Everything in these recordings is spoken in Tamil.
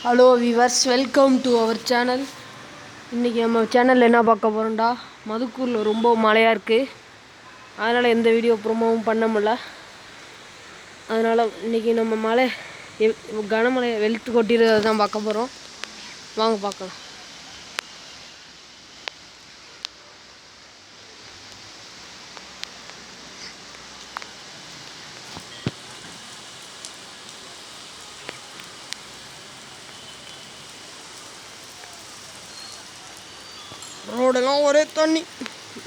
Hello viewers, welcome to our channel. இன்றைக்கி நம்ம சேனலில் என்ன பார்க்க போகிறோம்டா, மதுக்கூரில் ரொம்ப மழையாக இருக்குது. அதனால் எந்த வீடியோ ப்ரோமோவும் பண்ண முடியல. அதனால் இன்றைக்கி நம்ம மழை கனமழை வெளுத்து கொட்டிடுறத தான் பார்க்க போகிறோம். வாங்க பார்க்கலாம். ரோடெல்லாம் ஒரே தண்ணி,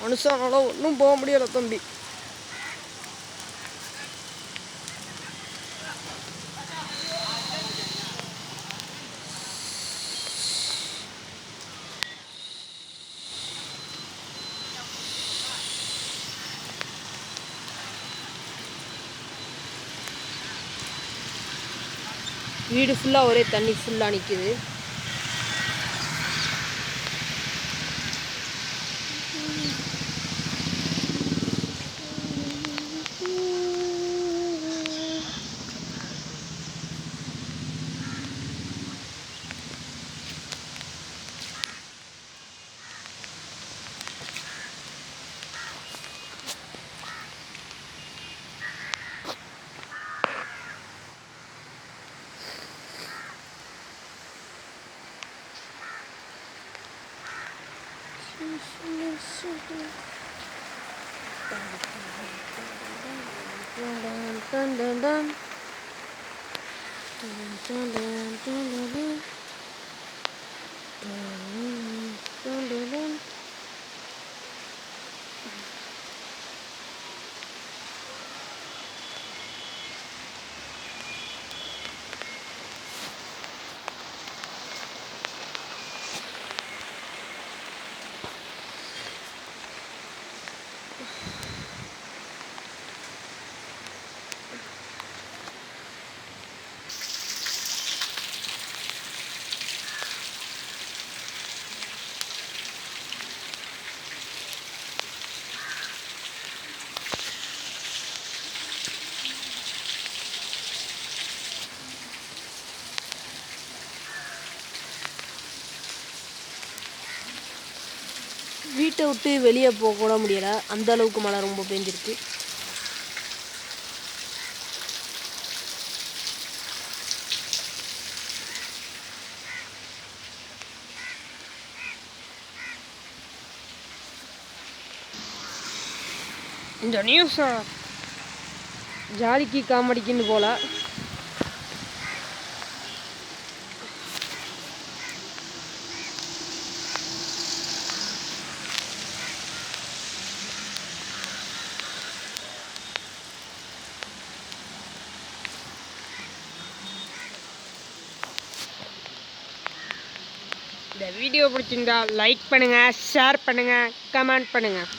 மனுஷனால ஒன்றும் போக முடியல தம்பி. வீடு ஃபுல்லாக ஒரே தண்ணி ஃபுல்லாக நிற்கிது. வீட்டை விட்டு வெளியே போக கூட முடியலை, அந்த அளவுக்கு மழை ரொம்ப பெஞ்சிருக்கு. இந்த நியூஸை ஜாலிக்கு காமெடிக்குன்னு போல. இந்த வீடியோ பிடிச்சிருந்தா லைக் பண்ணுங்கள், ஷேர் பண்ணுங்கள், கமெண்ட் பண்ணுங்கள்.